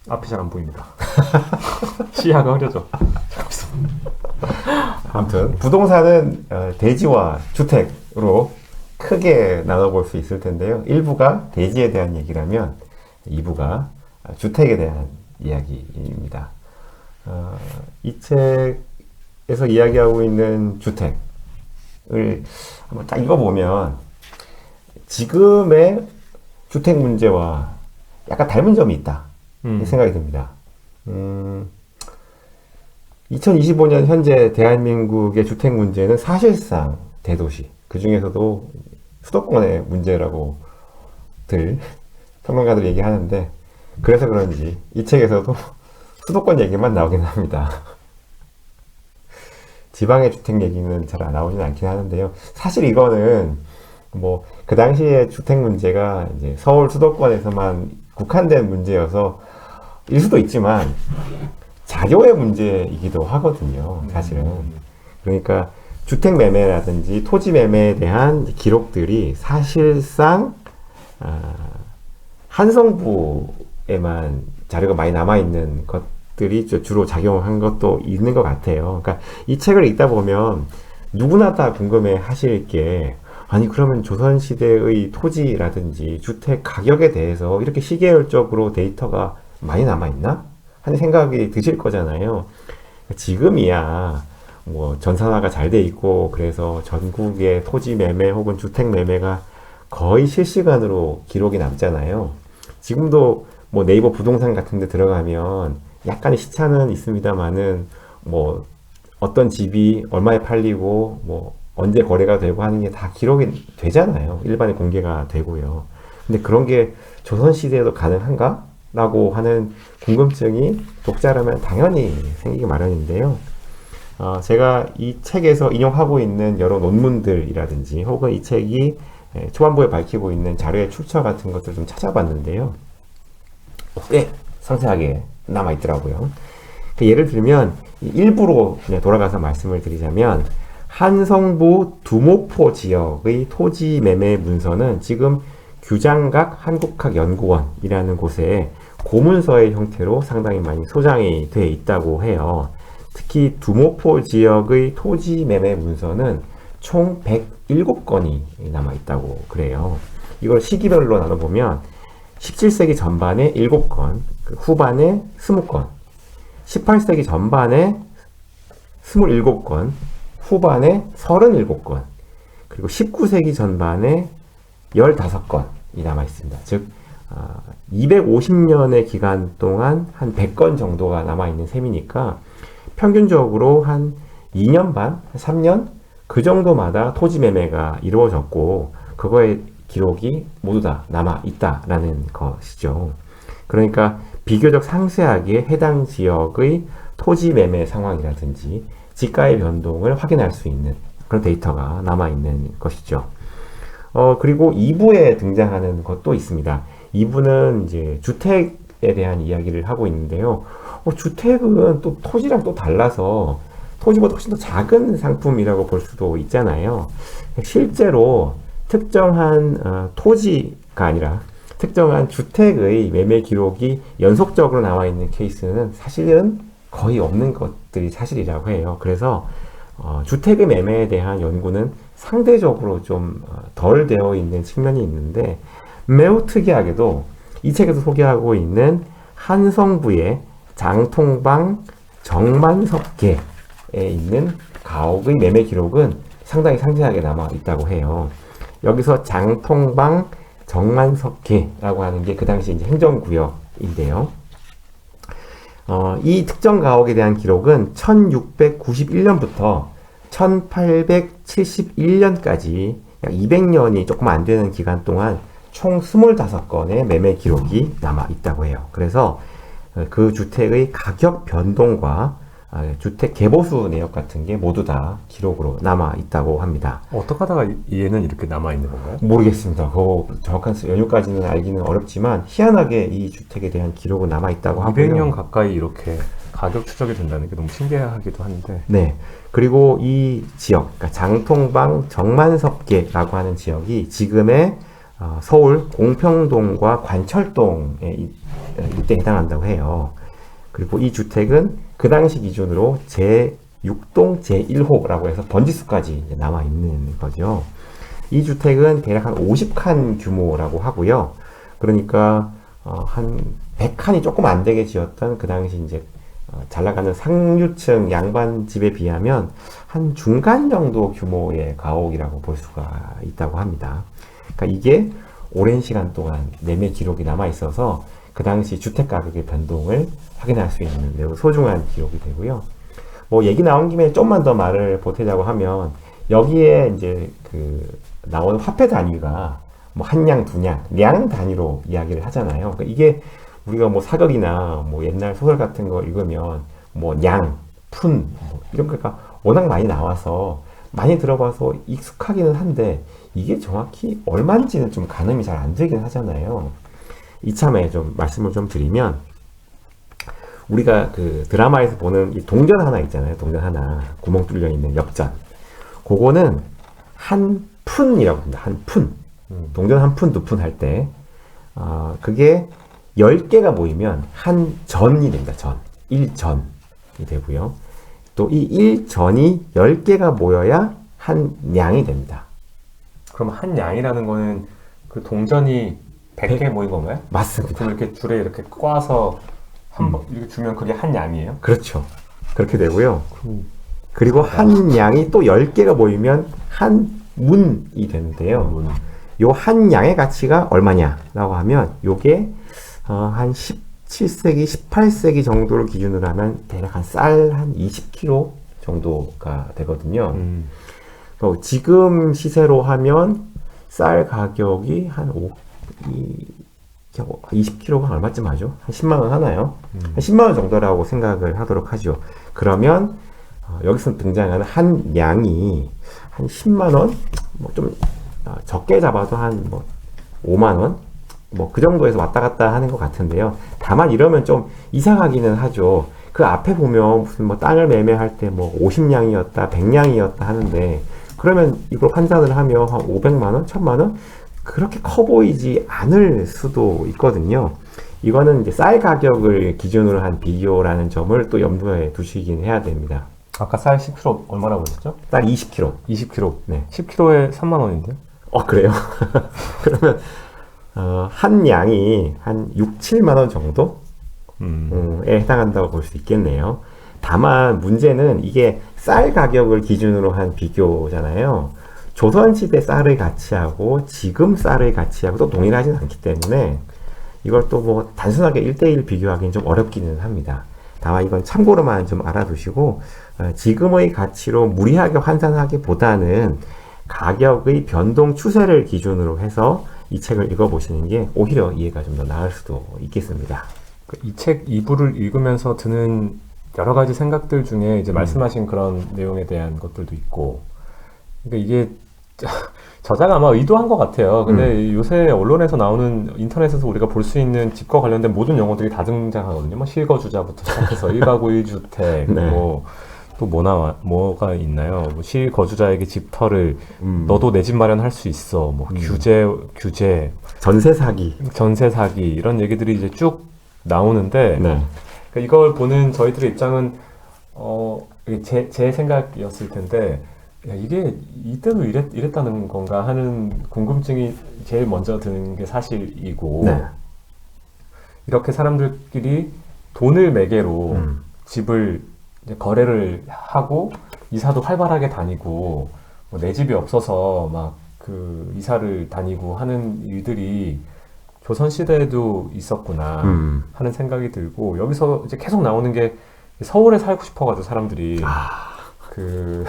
앞이 잘 안 보입니다. 시야가 흐려져. 아무튼 부동산은 대지와 주택으로 크게 나눠볼 수 있을 텐데요. 1부가 대지에 대한 얘기라면 2부가 주택에 대한 이야기입니다. 이 책에서 이야기하고 있는 주택을 한번 딱 읽어보면 지금의 주택 문제와 약간 닮은 점이 있다 생각이 듭니다. 2025년 현재 대한민국의 주택 문제는 사실상 대도시, 그 중에서도 수도권의 문제라고들 평론가들이 얘기하는데, 그래서 그런지 이 책에서도 수도권 얘기만 나오긴 합니다. 지방의 주택 얘기는 잘 나오진 않긴 하는데요. 사실 이거는 뭐 그 당시에 주택 문제가 이제 서울 수도권에서만 국한된 문제여서 일 수도 있지만 자료의 문제이기도 하거든요, 사실은. 그러니까 주택 매매라든지 토지 매매에 대한 기록들이 사실상 한성부에만 자료가 많이 남아있는 것들이 주로 작용한 것도 있는 것 같아요. 그러니까 이 책을 읽다 보면 누구나 다 궁금해 하실 게, 아니 그러면 조선시대의 토지라든지 주택 가격에 대해서 이렇게 시계열적으로 데이터가 많이 남아있나? 하는 생각이 드실 거잖아요. 지금이야 뭐 전산화가 잘 돼 있고 그래서 전국의 토지 매매 혹은 주택 매매가 거의 실시간으로 기록이 남잖아요. 지금도 뭐 네이버 부동산 같은 데 들어가면 약간의 시차는 있습니다만은 뭐 어떤 집이 얼마에 팔리고 뭐 언제 거래가 되고 하는 게 다 기록이 되잖아요. 일반에 공개가 되고요. 근데 그런 게 조선시대에도 가능한가? 라고 하는 궁금증이 독자라면 당연히 생기기 마련인데요. 제가 이 책에서 인용하고 있는 여러 논문들이라든지 혹은 이 책이 초반부에 밝히고 있는 자료의 출처 같은 것들을 좀 찾아봤는데요. 꽤 상세하게 남아있더라고요. 예를 들면 일부로 그냥 돌아가서 말씀을 드리자면, 한성부 두모포 지역의 토지 매매 문서는 지금 규장각 한국학연구원이라는 곳에 고문서의 형태로 상당히 많이 소장이 되어 있다고 해요. 특히 두모포 지역의 토지 매매 문서는 총 107건이 남아 있다고 그래요. 이걸 시기별로 나눠보면 17세기 전반에 7건, 후반에 20건, 18세기 전반에 27건, 후반에 37건, 그리고 19세기 전반에 15건이 남아 있습니다. 즉 250년의 기간 동안 한 100건 정도가 남아 있는 셈이니까 평균적으로 한 2년 반, 3년 그 정도마다 토지 매매가 이루어졌고 그거의 기록이 모두 다 남아 있다라는 것이죠. 그러니까 비교적 상세하게 해당 지역의 토지 매매 상황이라든지 지가의 변동을 확인할 수 있는 그런 데이터가 남아 있는 것이죠. 그리고 2부에 등장하는 것도 있습니다. 2부는 이제 주택에 대한 이야기를 하고 있는데요. 주택은 또 토지랑 또 달라서 토지보다 훨씬 더 작은 상품이라고 볼 수도 있잖아요. 실제로 특정한 토지가 아니라 특정한 주택의 매매 기록이 연속적으로 나와 있는 케이스는 사실은 거의 없는 것들이 사실이라고 해요. 그래서 주택의 매매에 대한 연구는 상대적으로 좀 덜 되어 있는 측면이 있는데, 매우 특이하게도 이 책에서 소개하고 있는 한성부의 장통방 정만섭계에 있는 가옥의 매매 기록은 상당히 상세하게 남아 있다고 해요. 여기서 장통방 정만섭계라고 하는 게 그 당시 이제 행정구역인데요. 이 특정 가옥에 대한 기록은 1691년부터 1871년까지 약 200년이 조금 안 되는 기간 동안 총 25건의 매매 기록이 남아 있다고 해요. 그래서 그 주택의 가격 변동과 주택 개보수 내역 같은 게 모두 다 기록으로 남아 있다고 합니다. 어떻게 하다가 얘는 이렇게 남아 있는 건가요? 모르겠습니다. 그 정확한 연유까지는 알기는 어렵지만 희한하게 이 주택에 대한 기록은 남아 있다고 하고요. 200년 가까이 이렇게 가격 추적이 된다는 게 너무 신기하기도 한데. 네. 그리고 이 지역, 그러니까 장통방 정만섭계라고 하는 지역이 지금의 서울 공평동과 관철동에 이때 해당한다고 해요. 그리고 이 주택은 그 당시 기준으로 제6동 제1호라고 해서 번지수까지 이제 남아 있는 거죠. 이 주택은 대략 한 50칸 규모라고 하고요. 그러니까 한 100칸이 조금 안 되게 지었던 그 당시 이제 잘 나가는 상류층 양반 집에 비하면 한 중간 정도 규모의 가옥이라고 볼 수가 있다고 합니다. 그러니까 이게 오랜 시간 동안 매매 기록이 남아 있어서 그 당시 주택 가격의 변동을 확인할 수 있는 매우 소중한 기록이 되고요. 뭐 얘기 나온 김에 좀만 더 말을 보태자고 하면 여기에 이제 그 나오는 화폐 단위가 뭐 한냥, 두냥, 량 단위로 이야기를 하잖아요. 그러니까 이게 우리가 뭐 사극이나 뭐 옛날 소설 같은 거 읽으면 뭐 냥, 푼 뭐 이런 거가 워낙 많이 나와서 많이 들어봐서 익숙하기는 한데 이게 정확히 얼마인지는 좀 가늠이 잘 안 되긴 하잖아요. 이참에 좀 말씀을 좀 드리면 우리가 그 드라마에서 보는 이 동전 하나 있잖아요. 동전 하나 구멍 뚫려 있는 역전. 그거는 한 푼이라고 합니다. 한 푼. 동전 한 푼, 두 푼 할 때 그게 10개가 모이면 한 전이 됩니다. 전. 1전이 되고요. 또 이 1전이 10개가 모여야 한 냥이 됩니다. 그럼 한 양이라는 거는 그 동전이 100개 모인 건가요? 맞습니다. 그럼 이렇게 줄에 이렇게 꽈서 이렇게 주면 그게 한 양이에요? 그렇죠. 그렇게 되고요. 그리고 한 양이 또 10개가 모이면 한 문이 되는데요. 요 한 양의 가치가 얼마냐라고 하면 요게 한 17세기, 18세기 정도를 기준으로 하면 대략 한 쌀 한 20kg 정도가 되거든요. 지금 시세로 하면 쌀 가격이 한 20kg가 얼마쯤 하죠? 한 10만 원 하나요? 한 10만 원 정도라고 생각을 하도록 하죠. 그러면 여기서 등장하는 한 양이 한 10만 원, 뭐 좀 적게 잡아도 한 뭐 5만 원, 뭐 그 정도에서 왔다 갔다 하는 것 같은데요. 다만 이러면 좀 이상하기는 하죠. 그 앞에 보면 무슨 뭐 땅을 매매할 때 뭐 50냥이었다, 100냥이었다 하는데 그러면 이걸 환산을 하면 한 500만 원, 1000만 원 그렇게 커 보이지 않을 수도 있거든요. 이거는 이제 쌀 가격을 기준으로 한 비교라는 점을 또 염두에 두시긴 해야 됩니다. 아까 쌀 10kg 얼마라고 하셨죠? 쌀 20kg. 20kg. 네. 10kg에 3만 원인데요? 그래요? 그러면 한 양이 한 6, 7만 원 정도에 해당한다고 볼 수 있겠네요. 다만 문제는 이게 쌀 가격을 기준으로 한 비교잖아요. 조선시대 쌀의 가치하고 지금 쌀의 가치하고 또 동일하지는 않기 때문에 이걸 또 뭐 단순하게 1대1 비교하기는 좀 어렵기는 합니다. 다만 이건 참고로만 좀 알아두시고 지금의 가치로 무리하게 환산하기보다는 가격의 변동 추세를 기준으로 해서 이 책을 읽어보시는 게 오히려 이해가 좀 더 나을 수도 있겠습니다. 이 책 2부를 읽으면서 드는 여러 가지 생각들 중에 이제 말씀하신 그런 내용에 대한 것들도 있고, 그러니까 이게 저자가 아마 의도한 것 같아요. 근데 요새 언론에서 나오는 인터넷에서 우리가 볼 수 있는 집과 관련된 모든 용어들이 다 등장하거든요. 뭐 실거주자부터 시작해서 1가구 1주택, 네. 또 뭐가 있나요? 뭐 실거주자에게 집터를 너도 내 집 마련할 수 있어. 뭐 규제, 전세 사기. 전세 사기 이런 얘기들이 이제 쭉 나오는데 네. 그러니까 이걸 보는 저희들의 입장은 제 생각이었을 텐데 야, 이게 이때도 이랬다는 건가 하는 궁금증이 제일 먼저 드는 게 사실이고 네. 이렇게 사람들끼리 돈을 매개로 집을 이제 거래를 하고 이사도 활발하게 다니고 뭐 내 집이 없어서 막 그 이사를 다니고 하는 일들이 조선시대에도 있었구나 하는 생각이 들고 여기서 이제 계속 나오는 게 서울에 살고 싶어가지고 사람들이 그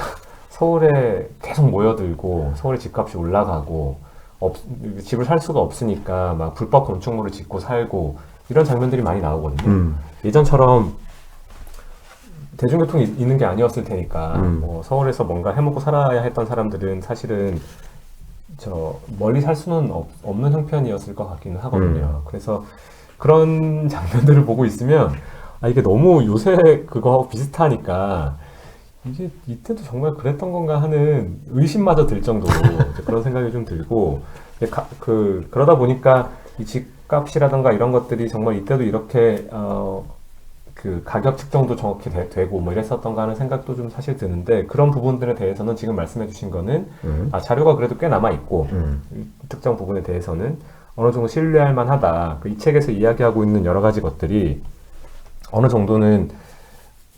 서울에 계속 모여들고 서울에 집값이 올라가고 집을 살 수가 없으니까 막 불법 건축물을 짓고 살고 이런 장면들이 많이 나오거든요. 예전처럼 대중교통이 있는 게 아니었을 테니까 뭐 서울에서 뭔가 해먹고 살아야 했던 사람들은 사실은 멀리 살 수는 없는 형편이었을 것 같기는 하거든요. 그래서 그런 장면들을 보고 있으면 이게 너무 요새 그거하고 비슷하니까 이게 이때도 정말 그랬던 건가 하는 의심마저 들 정도로 그런 생각이 좀 들고 그러다 보니까 이 값이라던가 이런 것들이 정말 이때도 이렇게 그 가격 측정도 정확히 되고 뭐 이랬었던가 하는 생각도 좀 사실 드는데 그런 부분들에 대해서는 지금 말씀해 주신 거는 자료가 그래도 꽤 남아 있고 이 특정 부분에 대해서는 어느 정도 신뢰할 만하다. 이 책에서 이야기하고 있는 여러 가지 것들이 어느 정도는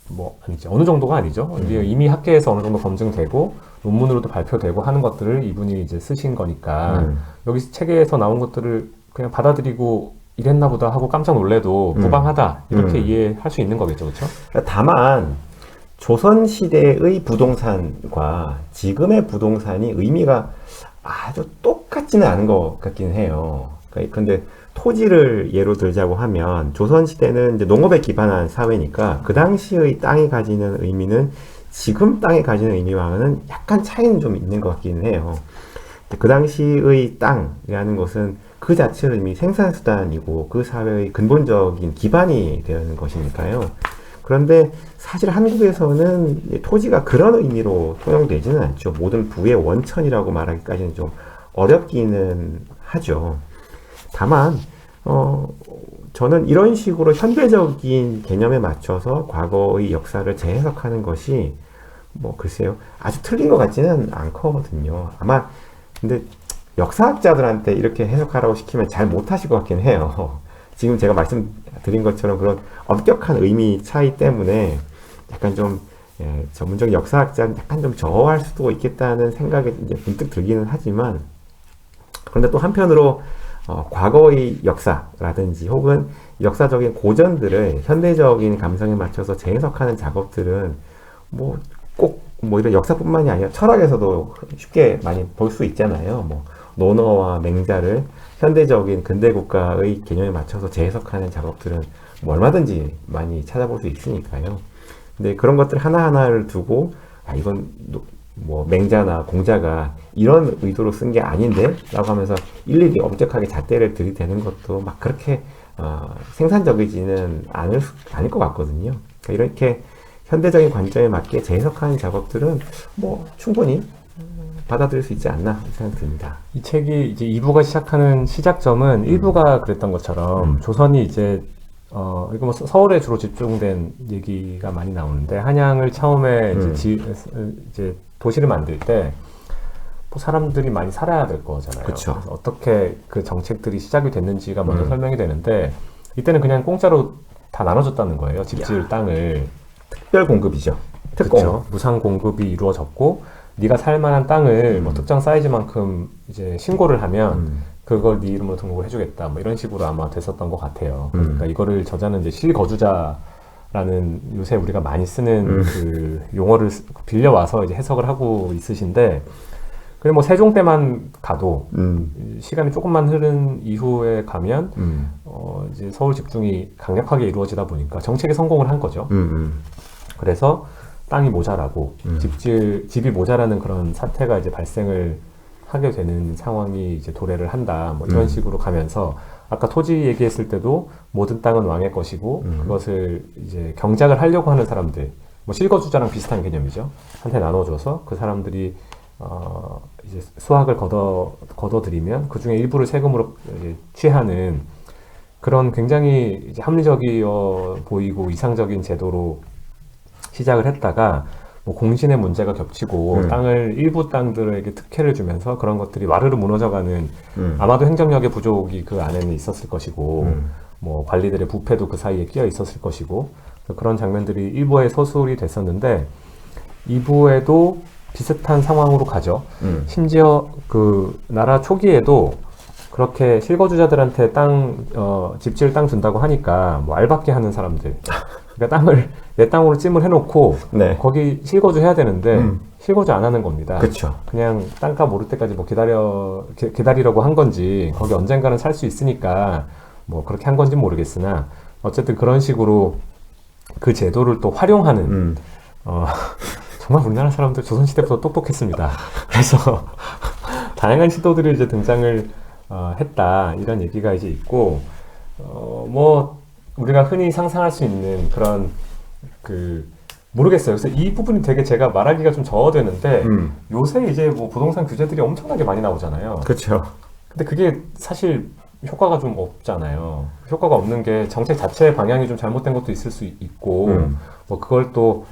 뭐 아니죠. 어느 정도가 아니죠. 이미 학계에서 어느 정도 검증되고 논문으로도 발표되고 하는 것들을 이분이 이제 쓰신 거니까 여기 책에서 나온 것들을 그냥 받아들이고 이랬나 보다 하고 깜짝 놀래도 무방하다 이렇게 이해할 수 있는 거겠죠, 그렇죠? 다만 조선시대의 부동산과 지금의 부동산이 의미가 아주 똑같지는 않은 것 같긴 해요. 근데 토지를 예로 들자고 하면 조선시대는 이제 농업에 기반한 사회니까 그 당시의 땅이 가지는 의미는 지금 땅이 가지는 의미와는 약간 차이는 좀 있는 것 같긴 해요. 그 당시의 땅이라는 것은 그 자체는 이미 생산수단이고 그 사회의 근본적인 기반이 되는 것이니까요. 그런데 사실 한국에서는 토지가 그런 의미로 통용되지는 않죠. 모든 부의 원천이라고 말하기까지는 좀 어렵기는 하죠. 다만 저는 이런 식으로 현대적인 개념에 맞춰서 과거의 역사를 재해석하는 것이 뭐 글쎄요 아주 틀린 것 같지는 않거든요. 아마 근데 역사학자들한테 이렇게 해석하라고 시키면 잘 못하실 것 같긴 해요. 지금 제가 말씀드린 것처럼 그런 엄격한 의미 차이 때문에 약간 좀 전문적인 역사학자는 약간 좀 저어할 수도 있겠다는 생각이 이제 문득 들기는 하지만 그런데 또 한편으로 과거의 역사라든지 혹은 역사적인 고전들을 현대적인 감성에 맞춰서 재해석하는 작업들은 뭐 꼭 뭐 이런 역사뿐만이 아니라 철학에서도 쉽게 많이 볼 수 있잖아요. 뭐 논어와 맹자를 현대적인 근대 국가의 개념에 맞춰서 재해석하는 작업들은 뭐 얼마든지 많이 찾아볼 수 있으니까요. 근데 그런 것들 하나하나를 두고 이건 뭐 맹자나 공자가 이런 의도로 쓴 게 아닌데 라고 하면서 일일이 엄격하게 잣대를 들이대는 것도 막 그렇게 생산적이지는 않을 것 같거든요. 그러니까 이렇게 현대적인 관점에 맞게 재해석하는 작업들은 뭐 충분히 받아들일 수 있지 않나 생각이 듭니다. 이 책이 이제 2부가 시작하는 시작점은 1부가 그랬던 것처럼 조선이 이제 이거 뭐 서울에 주로 집중된 얘기가 많이 나오는데 한양을 처음에 이제 도시를 만들 때 뭐 사람들이 많이 살아야 될 거잖아요. 그쵸. 그래서 어떻게 그 정책들이 시작이 됐는지가 먼저 설명이 되는데 이때는 그냥 공짜로 다 나눠줬다는 거예요. 집 지을 땅을. 특별 공급이죠. 특공. 그렇죠. 무상 공급이 이루어졌고 네가 살 만한 땅을 뭐 특정 사이즈만큼 이제 신고를 하면 그걸 네 이름으로 등록을 해주겠다. 뭐 이런 식으로 아마 됐었던 것 같아요. 그러니까 이거를 저자는 이제 실거주자라는 요새 우리가 많이 쓰는 그 용어를 빌려와서 이제 해석을 하고 있으신데 그래 뭐 세종 때만 가도 시간이 조금만 흐른 이후에 가면 이제 서울 집중이 강력하게 이루어지다 보니까 정책에 성공을 한 거죠. 그래서 땅이 모자라고 집이 모자라는 그런 사태가 이제 발생을 하게 되는 상황이 이제 도래를 한다. 뭐 이런 식으로 가면서 아까 토지 얘기했을 때도 모든 땅은 왕의 것이고 그것을 이제 경작을 하려고 하는 사람들, 뭐 실거주자랑 비슷한 개념이죠. 한테 나눠줘서 그 사람들이 이제 수확을 거둬들이면 그 중에 일부를 세금으로 이제 취하는 그런 굉장히 이제 합리적이어 보이고 이상적인 제도로 시작을 했다가 뭐 공신의 문제가 겹치고 일부 땅들에게 특혜를 주면서 그런 것들이 와르르 무너져가는 아마도 행정력의 부족이 그 안에는 있었을 것이고 뭐 관리들의 부패도 그 사이에 끼어 있었을 것이고 그런 장면들이 1부에 서술이 됐었는데 2부에도 비슷한 상황으로 가죠. 심지어 그 나라 초기에도 그렇게 실거주자들한테 집 지을 땅 준다고 하니까 뭐 알박기 하는 사람들 그러니까 땅을 내 땅으로 찜을 해놓고 네. 거기 실거주 해야 되는데 실거주 안 하는 겁니다. 그쵸. 그냥 땅값 오를 때까지 뭐 기다리려고 한 건지 거기 언젠가는 살 수 있으니까 뭐 그렇게 한 건지 모르겠으나 어쨌든 그런 식으로 그 제도를 또 활용하는 정말 우리나라 사람들 조선시대부터 똑똑했습니다. 그래서 다양한 시도들이 이제 등장을 했다 이런 얘기가 이제 있고 뭐 우리가 흔히 상상할 수 있는 그런 모르겠어요. 그래서 이 부분이 되게 제가 말하기가 좀 저어되는데 요새 이제 뭐 부동산 규제들이 엄청나게 많이 나오잖아요. 그렇죠. 근데 그게 사실 효과가 좀 없잖아요. 효과가 없는 게 정책 자체의 방향이 좀 잘못된 것도 있을 수 있고, 뭐 그걸 또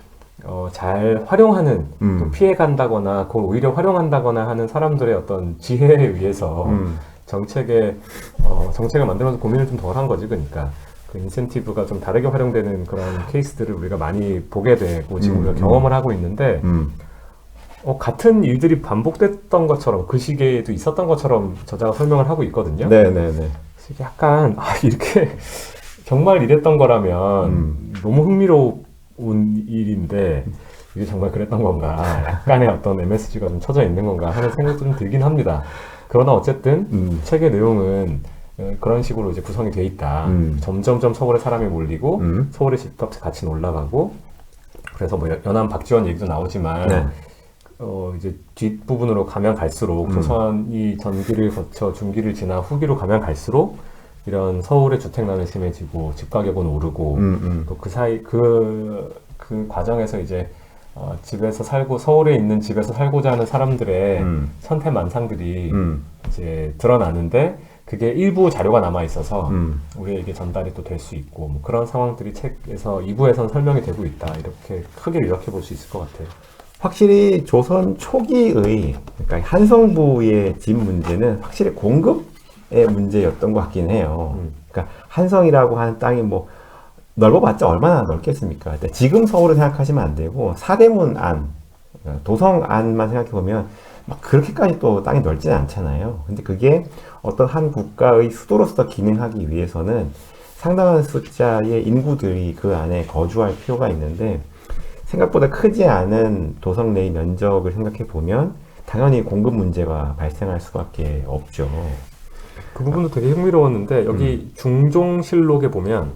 잘 활용하는, 또 피해간다거나 그걸 오히려 활용한다거나 하는 사람들의 어떤 지혜에 의해서 정책을 만들면서 고민을 좀 덜 한 거지. 그러니까 그 인센티브가 좀 다르게 활용되는 그런 케이스들을 우리가 많이 보게 되고 지금 우리가 경험을 하고 있는데, 같은 일들이 반복됐던 것처럼 그 시기에도 있었던 것처럼 저자가 설명을 하고 있거든요. 네네네. 약간 이렇게 정말 이랬던 거라면 너무 흥미로운 일인데 이게 정말 그랬던 건가, 약간의 어떤 MSG가 좀 쳐져 있는 건가 하는 생각도 좀 들긴 합니다. 그러나 어쨌든 책의 내용은 그런 식으로 이제 구성이 돼 있다. 점점점 서울에 사람이 몰리고 서울의 집값이 같이 올라가고, 그래서 뭐 연안 박지원 얘기도 나오지만 네. 이제 뒷부분으로 가면 갈수록 조선이 전기를 거쳐 중기를 지나 후기로 가면 갈수록 이런 서울의 주택난은 심해지고 집 가격은 오르고 또 그 사이 그 과정에서 이제 집에서 살고 서울에 있는 집에서 살고자 하는 사람들의 천태만상들이 이제 드러나는데, 그게 일부 자료가 남아 있어서 우리에게 전달이 또 될 수 있고, 뭐 그런 상황들이 책에서 2부에선 설명이 되고 있다, 이렇게 크게 요약해 볼 수 있을 것 같아요. 확실히 조선 초기의, 그러니까 한성부의 집 문제는 확실히 공급의 문제였던 것 같긴 해요. 그러니까 한성이라고 하는 땅이 뭐 넓어봤자 얼마나 넓겠습니까? 근데 지금 서울을 생각하시면 안 되고 사대문 안, 도성 안만 생각해 보면 막 그렇게까지 또 땅이 넓지는 않잖아요. 근데 그게 어떤 한 국가의 수도로서 기능하기 위해서는 상당한 숫자의 인구들이 그 안에 거주할 필요가 있는데, 생각보다 크지 않은 도성 내의 면적을 생각해 보면 당연히 공급 문제가 발생할 수밖에 없죠. 그 부분도 되게 흥미로웠는데, 여기 중종실록에 보면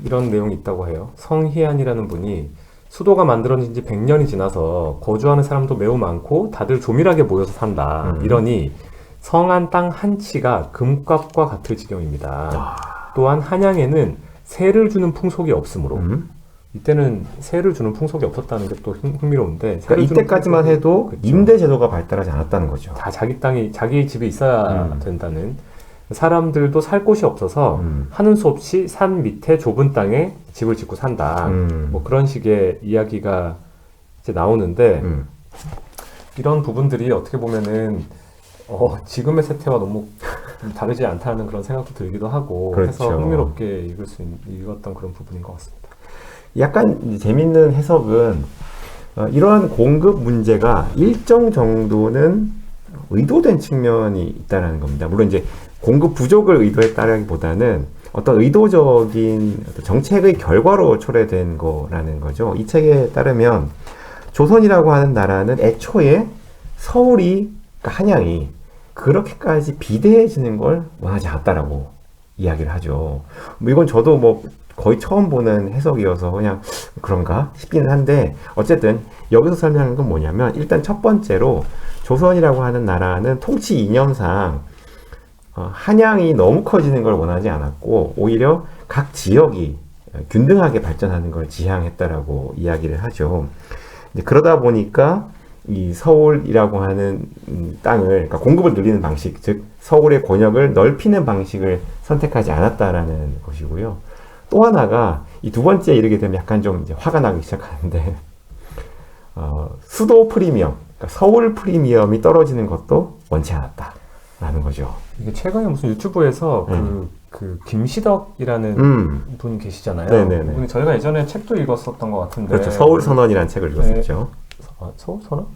이런 내용이 있다고 해요. 성희안이라는 분이 수도가 만들어진 지 100년이 지나서 거주하는 사람도 매우 많고 다들 조밀하게 모여서 산다. 이러니 성안 땅 한 치가 금값과 같을 지경입니다. 또한 한양에는 세를 주는 풍속이 없으므로, 이때는 세를 주는 풍속이 없었다는 게 또 흥미로운데, 그러니까 이때까지만 해도 그쵸. 임대 제도가 발달하지 않았다는 거죠. 다 자기 땅이 자기 집에 있어야 된다는, 사람들도 살 곳이 없어서 하는 수 없이 산 밑에 좁은 땅에 집을 짓고 산다. 뭐 그런 식의 이야기가 이제 나오는데, 이런 부분들이 어떻게 보면은 지금의 세태와 너무 좀 다르지 않다는 그런 생각도 들기도 하고, 그렇죠. 해서 흥미롭게 읽었던 그런 부분인 것 같습니다. 약간 재밌는 해석은 이러한 공급 문제가 일정 정도는 의도된 측면이 있다는 겁니다. 물론 이제 공급 부족을 의도했다라기보다는 어떤 의도적인 어떤 정책의 결과로 초래된 거라는 거죠. 이 책에 따르면 조선이라고 하는 나라는 애초에 서울이, 그러니까 한양이 그렇게까지 비대해지는 걸 원하지 않았다라고 이야기를 하죠. 뭐 이건 저도 뭐 거의 처음 보는 해석이어서 그냥 그런가 싶기는 한데, 어쨌든 여기서 설명하는 건 뭐냐면, 일단 첫 번째로 조선이라고 하는 나라는 통치 이념상 한양이 너무 커지는 걸 원하지 않았고, 오히려 각 지역이 균등하게 발전하는 걸 지향했다라고 이야기를 하죠. 이제 그러다 보니까 이 서울이라고 하는 땅을, 그러니까 공급을 늘리는 방식, 즉 서울의 권역을 넓히는 방식을 선택하지 않았다라는 것이고요. 또 하나가, 이 두 번째에 이르게 되면 약간 좀 이제 화가 나기 시작하는데, 수도 프리미엄, 그러니까 서울 프리미엄이 떨어지는 것도 원치 않았다라는 거죠. 이게 최근에 무슨 유튜브에서 그 김시덕이라는 분 계시잖아요. 네네네. 그분이 저희가 예전에 책도 읽었었던 것 같은데. 그렇죠. 서울 선언이라는 책을 읽었었죠. 서울 선언?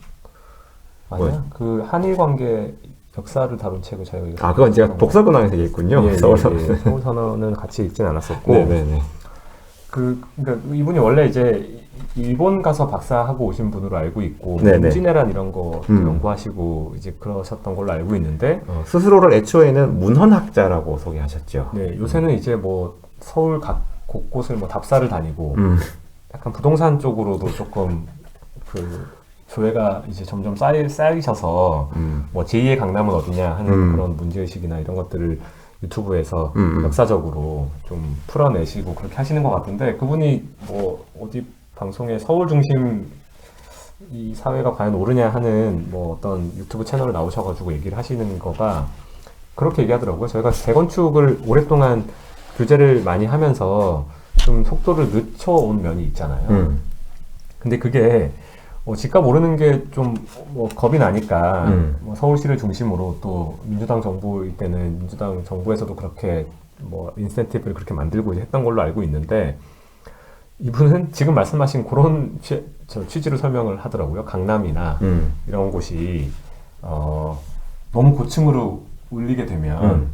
아니야. 뭐요? 그 한일 관계 역사를 다룬 책을 저희가 읽었어요. 그건 제가 독서근황에서 얘기했군요. 서울 선언. 서울 선언은 같이 읽진 않았었고. 네네네. 그러니까 이분이 원래 이제 일본 가서 박사하고 오신 분으로 알고 있고, 네네. 임진왜란 이런 거 연구하시고 이제 그러셨던 걸로 알고 있는데, 스스로를 애초에는 문헌학자라고 소개하셨죠. 네, 요새는 이제 뭐 서울 각 곳곳을 뭐 답사를 다니고, 약간 부동산 쪽으로도 조금 그 조회가 이제 점점 쌓이셔서 뭐 제2의 강남은 어디냐 하는 그런 문제의식이나 이런 것들을 유튜브에서 역사적으로 좀 풀어내시고 그렇게 하시는 것 같은데, 그분이 뭐 어디 방송에 서울 중심 이 사회가 과연 옳으냐 하는 뭐 어떤 유튜브 채널을 나오셔가지고 얘기를 하시는 거가 그렇게 얘기하더라고요. 저희가 재건축을 오랫동안 규제를 많이 하면서 좀 속도를 늦춰온 면이 있잖아요. 근데 그게 집값 오르는 게 좀 겁이 나니까 뭐 서울시를 중심으로 또 민주당 정부일 때는 민주당 정부에서도 그렇게 인센티브를 그렇게 만들고 했던 걸로 알고 있는데 이분은 지금 말씀하신 그런 취지로 설명을 하더라고요. 강남이나 이런 곳이 너무 고층으로 울리게 되면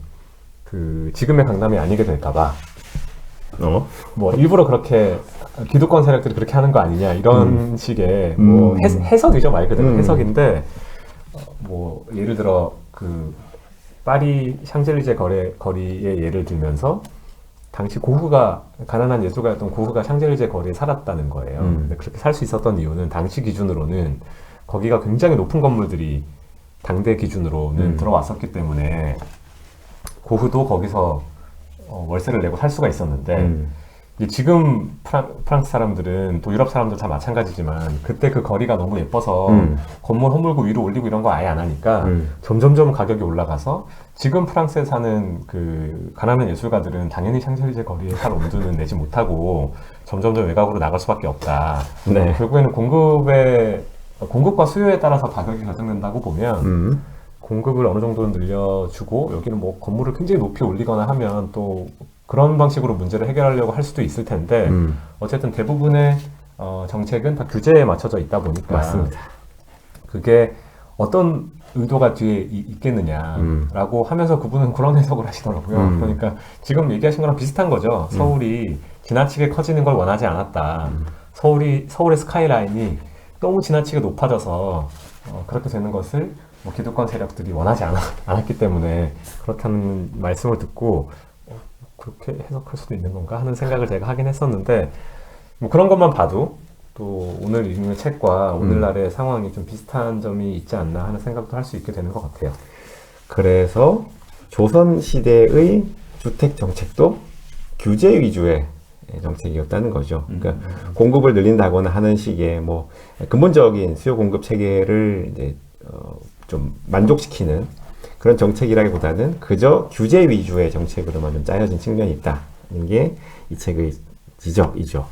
그 지금의 강남이 아니게 될까봐 일부러 그렇게 기득권 세력들이 그렇게 하는 거 아니냐 이런 식의 해석이죠. 말 그대로 해석인데 예를 들어 그 파리 샹젤리제 거리의 예를 들면서 당시 고흐가 가난한 예술가였던 고흐가 샹젤리제 거리에 살았다는 거예요. 근데 그렇게 살 수 있었던 이유는 당시 기준으로는 거기가 굉장히 높은 건물들이 당대 기준으로는 들어왔었기 때문에 고흐도 거기서 월세를 내고 살 수가 있었는데 지금 프랑스 사람들은 또 유럽 사람들 다 마찬가지지만 그때 그 거리가 너무 예뻐서 건물 허물고 위로 올리고 이런 거 아예 안 하니까 점점점 가격이 올라가서 지금 프랑스에 사는 그 가난한 예술가들은 당연히 샹젤리제 거리에 살 온도는 내지 못하고 점점점 외곽으로 나갈 수밖에 없다. 네. 결국에는 공급과 수요에 따라서 가격이 결정된다고 보면 공급을 어느 정도는 늘려주고 여기는 건물을 굉장히 높이 올리거나 하면 또 그런 방식으로 문제를 해결하려고 할 수도 있을 텐데 어쨌든 대부분의 정책은 다 규제에 맞춰져 있다 보니까 맞습니다. 그게 어떤 의도가 뒤에 있겠느냐라고 하면서 그분은 그런 해석을 하시더라고요. 그러니까 지금 얘기하신 거랑 비슷한 거죠. 서울이 지나치게 커지는 걸 원하지 않았다. 서울의 스카이라인이 너무 지나치게 높아져서 그렇게 되는 것을 기득권 세력들이 원하지 않았기 때문에 그렇다는 말씀을 듣고 그렇게 해석할 수도 있는 건가 하는 생각을 제가 하긴 했었는데 그런 것만 봐도 또 오늘 읽는 책과 오늘날의 상황이 좀 비슷한 점이 있지 않나 하는 생각도 할 수 있게 되는 것 같아요. 그래서 조선시대의 주택 정책도 규제 위주의 정책이었다는 거죠. 그러니까 공급을 늘린다거나 하는 식의 근본적인 수요 공급 체계를 이제 좀 만족시키는 그런 정책이라기보다는 그저 규제 위주의 정책으로만 좀 짜여진 측면이 있다는 게 이 책의 지적이죠.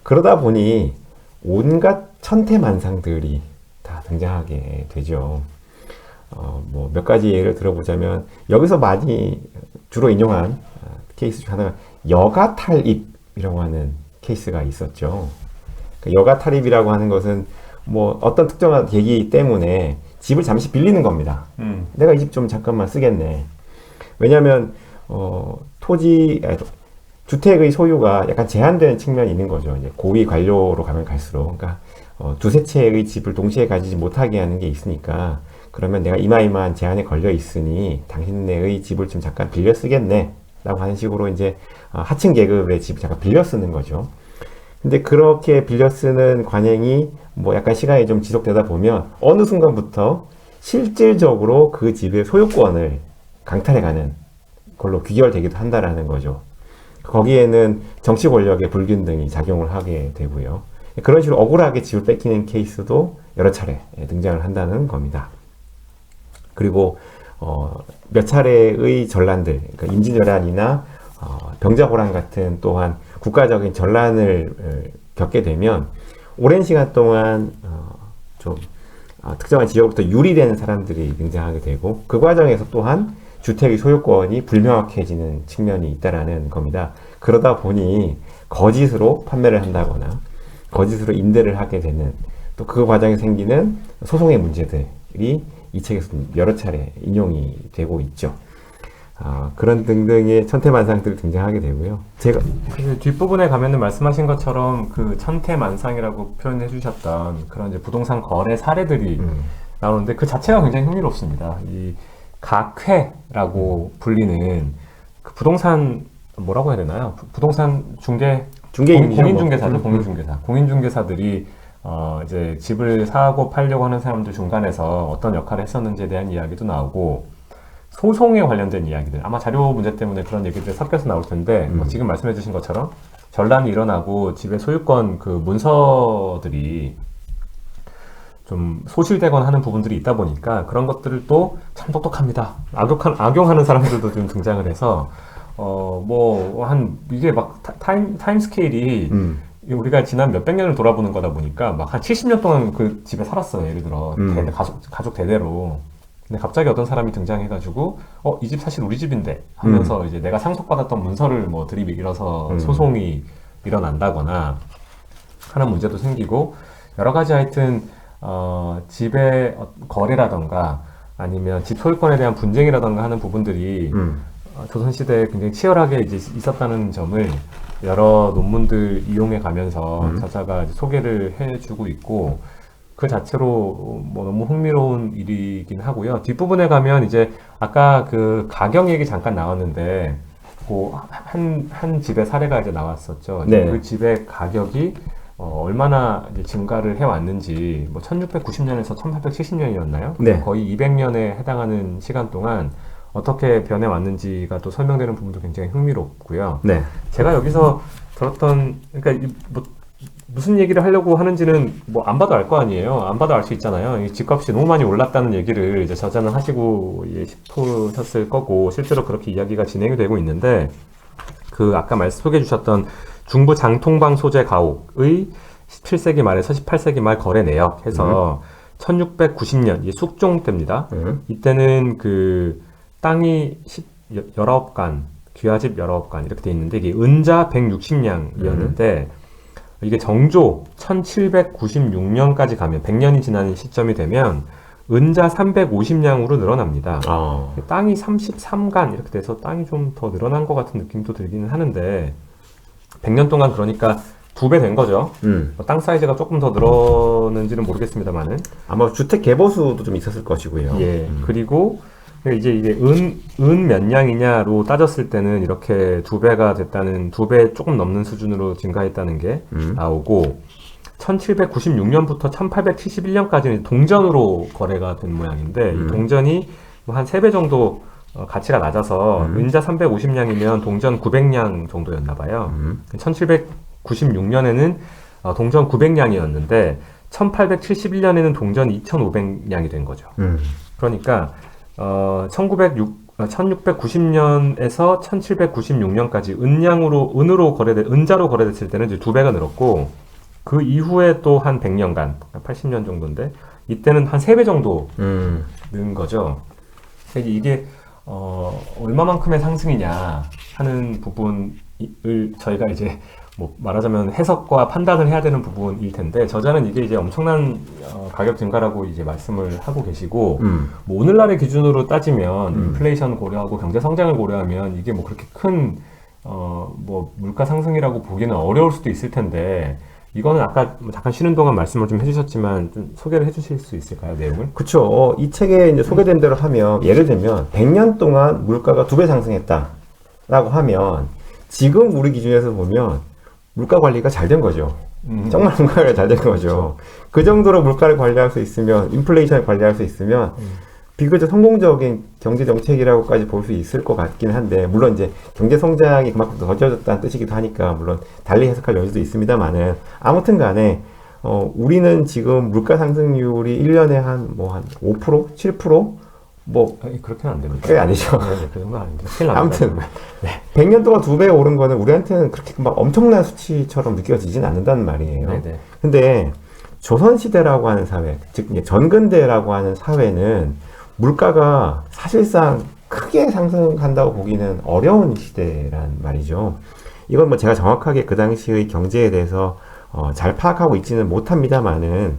그러다 보니 온갖 천태만상들이 다 등장하게 되죠. 몇 가지 예를 들어보자면 여기서 많이 주로 인용한 케이스 중 하나가 여가 탈입이라고 하는 케이스가 있었죠. 여가 탈입이라고 하는 것은 어떤 특정한 계기 때문에 집을 잠시 빌리는 겁니다. 내가 이 집 좀 잠깐만 쓰겠네. 왜냐하면 주택의 소유가 약간 제한되는 측면이 있는 거죠. 이제 고위 관료로 가면 갈수록, 그러니까 두세 채의 집을 동시에 가지지 못하게 하는 게 있으니까 그러면 내가 이마이마한 제한에 걸려 있으니 당신네의 집을 좀 잠깐 빌려 쓰겠네. 라고 하는 식으로 이제 하층 계급의 집을 잠깐 빌려 쓰는 거죠. 근데 그렇게 빌려 쓰는 관행이 약간 시간이 좀 지속되다 보면 어느 순간부터 실질적으로 그 집의 소유권을 강탈해가는 걸로 귀결되기도 한다라는 거죠. 거기에는 정치 권력의 불균등이 작용을 하게 되고요. 그런 식으로 억울하게 집을 뺏기는 케이스도 여러 차례 등장을 한다는 겁니다. 그리고 몇 차례의 전란들, 그러니까 임진왜란이나 병자호란 같은 또한 국가적인 전란을 겪게 되면 오랜 시간 동안 특정한 지역부터 유리되는 사람들이 등장하게 되고 그 과정에서 또한 주택의 소유권이 불명확해지는 측면이 있다라는 겁니다. 그러다 보니 거짓으로 판매를 한다거나 거짓으로 임대를 하게 되는 또 그 과정에 생기는 소송의 문제들이 이 책에서 여러 차례 인용이 되고 있죠. 그런 등등의 천태만상들이 등장하게 되고요. 제가 뒷부분에 가면은 말씀하신 것처럼 그 천태만상이라고 표현해 주셨던 그런 이제 부동산 거래 사례들이 나오는데 그 자체가 굉장히 흥미롭습니다. 이 각회라고 불리는 그 부동산 뭐라고 해야 되나요? 부동산 공인중개사죠. 공인중개사들이 이제 집을 사고 팔려고 하는 사람들 중간에서 어떤 역할을 했었는지에 대한 이야기도 나오고 소송에 관련된 이야기들 아마 자료 문제 때문에 그런 얘기들이 섞여서 나올 텐데 지금 말씀해 주신 것처럼 전란이 일어나고 집의 소유권 그 문서들이 좀 소실되거나 하는 부분들이 있다 보니까 그런 것들을 또 참 똑똑합니다. 악용하는 사람들도 좀 등장을 해서 이게 막 타임 스케일이 우리가 지난 몇백 년을 돌아보는 거다 보니까 막 한 70년 동안 그 집에 살았어요. 예를 들어 가족 대대로. 근데 갑자기 어떤 사람이 등장해가지고 이 집 사실 우리 집인데 하면서 이제 내가 상속받았던 문서를 뭐 들이밀어서 소송이 일어난다거나 하는 문제도 생기고 여러 가지 하여튼 집의 거래라던가 아니면 집 소유권에 대한 분쟁이라던가 하는 부분들이 조선시대에 굉장히 치열하게 이제 있었다는 점을 여러 논문들 이용해 가면서 저자가 이제 소개를 해주고 있고 그 자체로 뭐 너무 흥미로운 일이긴 하고요. 뒷부분에 가면 이제 아까 그 가격 얘기 잠깐 나왔는데 한 집의 사례가 이제 나왔었죠. 네. 그 집의 가격이 얼마나 이제 증가를 해왔는지, 뭐 1690년에서 1870년이었나요? 네. 거의 200년에 해당하는 시간 동안 어떻게 변해왔는지가 또 설명되는 부분도 굉장히 흥미롭고요. 네. 제가 여기서 들었던, 그러니까 무슨 얘기를 하려고 하는지는 뭐 안 봐도 알 거 아니에요. 안 봐도 알 수 있잖아요. 이 집값이 너무 많이 올랐다는 얘기를 이제 저자는 하시고 싶으셨을 거고, 실제로 그렇게 이야기가 진행이 되고 있는데, 아까 소개해 주셨던 중부 장통방 소재 가옥의 17세기 말에서 18세기 말 거래 내역 해서 1690년, 숙종 때입니다. 이때는 땅이 19간, 귀하집 19간 이렇게 돼 있는데, 이게 은자 160냥이었는데, 이게 정조 1796년까지 가면 100년이 지나는 시점이 되면 은자 350냥으로 늘어납니다. 땅이 33간 이렇게 돼서 땅이 좀 더 늘어난 것 같은 느낌도 들기는 하는데 100년 동안 그러니까 2배 된 거죠. 땅 사이즈가 조금 더 늘었는지는 모르겠습니다만은 아마 주택 개보수도 좀 있었을 것이고요. 예. 그리고 이제 이게 은 몇 냥이냐로 따졌을 때는 이렇게 2배가 됐다는 2배 조금 넘는 수준으로 증가했다는 게 나오고 1796년부터 1871년까지는 동전으로 거래가 된 모양인데 이 동전이 뭐 한 3배 정도 가치가 낮아서 은자 350냥이면 동전 900냥 정도였나 봐요. 1796년에는 동전 900냥이었는데 1871년에는 동전 2500냥이 된 거죠. 그러니까 1690년에서 1796년까지 은자로 거래됐을 때는 이제 2배가 늘었고, 그 이후에 또 한 100년간, 80년 정도인데, 이때는 한 3배 정도 는 거죠. 이게, 얼마만큼의 상승이냐 하는 부분을 저희가 이제 뭐 말하자면 해석과 판단을 해야 되는 부분일 텐데 저자는 이게 이제 엄청난 가격 증가라고 이제 말씀을 하고 계시고 뭐 오늘날의 기준으로 따지면 인플레이션 고려하고 경제 성장을 고려하면 이게 뭐 그렇게 큰 뭐 물가 상승이라고 보기는 어려울 수도 있을 텐데 이거는 아까 잠깐 쉬는 동안 말씀을 좀 해주셨지만 좀 소개를 해주실 수 있을까요, 내용을? 그렇죠. 이 책에 이제 소개된 대로 하면 예를 들면 100년 동안 물가가 2배 상승했다라고 하면 지금 우리 기준에서 보면 물가 관리가 잘 된 거죠. 정말 물가가 잘 된 거죠. 그렇죠. 그 정도로 물가를 관리할 수 있으면, 인플레이션을 관리할 수 있으면, 비교적 성공적인 경제 정책이라고까지 볼 수 있을 것 같긴 한데, 물론 이제 경제 성장이 그만큼 더뎌졌다는 뜻이기도 하니까, 물론 달리 해석할 여지도 있습니다만은, 아무튼 간에, 우리는 지금 물가 상승률이 1년에 한 5%? 7%? 그렇게는 안 됩니다. 그게 아니죠. 네, 그 정도는 아닙니다. 아무튼 네. 100년 동안 2배 오른 거는 우리한테는 그렇게 막 엄청난 수치처럼 느껴지진 않는다는 말이에요. 네네. 근데 조선시대라고 하는 사회, 즉 전근대라고 하는 사회는 물가가 사실상 크게 상승한다고 보기는 어려운 시대란 말이죠. 이건 뭐 제가 정확하게 그 당시의 경제에 대해서 잘 파악하고 있지는 못합니다만은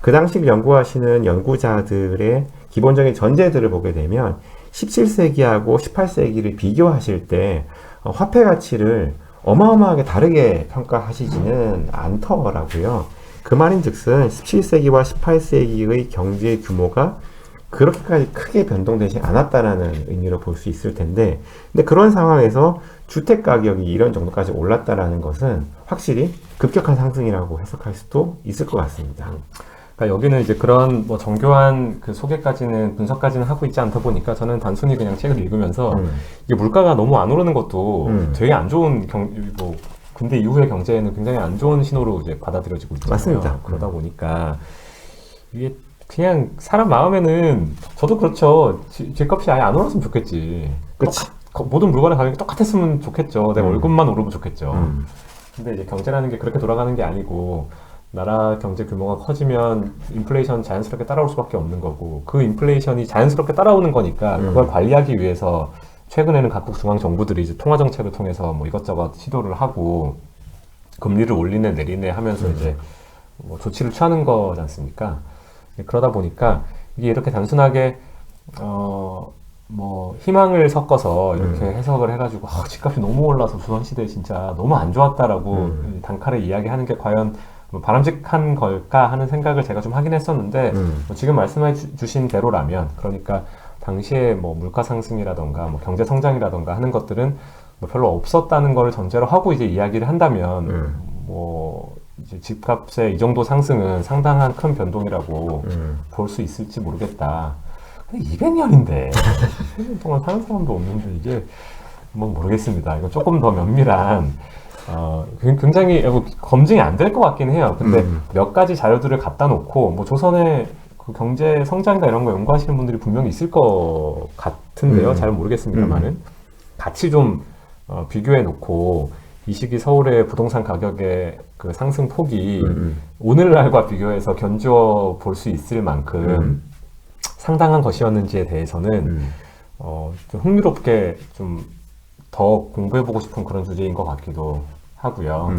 그 당시를 연구하시는 연구자들의 기본적인 전제들을 보게 되면 17세기하고 18세기를 비교하실 때 화폐 가치를 어마어마하게 다르게 평가하시지는 않더라고요. 그 말인즉슨 17세기와 18세기의 경제 규모가 그렇게까지 크게 변동되지 않았다라는 의미로 볼 수 있을 텐데, 근데 그런 상황에서 주택 가격이 이런 정도까지 올랐다라는 것은 확실히 급격한 상승이라고 해석할 수도 있을 것 같습니다. 그러니까 여기는 이제 그런 뭐 정교한 그 소개까지는 분석까지는 하고 있지 않다 보니까 저는 단순히 그냥 책을 읽으면서 이게 물가가 너무 안 오르는 것도 되게 안 좋은 근대 이후의 경제에는 굉장히 안 좋은 신호로 이제 받아들여지고 있잖아요. 맞습니다. 그러다 보니까 이게 그냥 사람 마음에는 저도 그렇죠. 집값이 아예 안 올랐으면 좋겠지. 그치. 모든 물건의 가격이 똑같았으면 좋겠죠. 내 음. 월급만 오르면 좋겠죠. 음. 근데 이제 경제라는 게 그렇게 돌아가는 게 아니고 나라 경제 규모가 커지면 인플레이션 자연스럽게 따라올 수밖에 없는 거고 그 인플레이션이 자연스럽게 따라오는 거니까 그걸 관리하기 위해서 최근에는 각국 중앙 정부들이 이제 통화 정책을 통해서 뭐 이것저것 시도를 하고 금리를 올리네 내리네 하면서 이제 뭐 조치를 취하는 거지 않습니까? 그러다 보니까 이게 이렇게 단순하게 뭐 희망을 섞어서 이렇게 해석을 해가지고 집값이 너무 올라서 조선시대에 진짜 너무 안 좋았다라고 단칼에 이야기하는 게 과연 뭐 바람직한 걸까 하는 생각을 제가 좀 하긴 했었는데 뭐 지금 말씀해 주신 대로라면 그러니까 당시에 뭐 물가 상승이라던가 뭐 경제 성장이라던가 하는 것들은 뭐 별로 없었다는 걸 전제로 하고 이제 이야기를 한다면 뭐 이제 집값의 이 정도 상승은 상당한 큰 변동이라고 볼 수 있을지 모르겠다. 근데 200년인데 200년 동안 사는 사람도 없는데 이게 뭐 모르겠습니다. 이거 조금 더 면밀한 굉장히 검증이 안 될 것 같긴 해요. 근데 몇 가지 자료들을 갖다 놓고 뭐 조선의 그 경제 성장이나 이런 거 연구하시는 분들이 분명히 있을 것 같은데요. 잘 모르겠습니다만은 같이 좀 비교해 놓고 이 시기 서울의 부동산 가격의 그 상승 폭이 오늘날과 비교해서 견주어 볼 수 있을 만큼 상당한 것이었는지에 대해서는 좀 흥미롭게 좀 더 공부해보고 싶은 그런 주제인 것 같기도 하고요.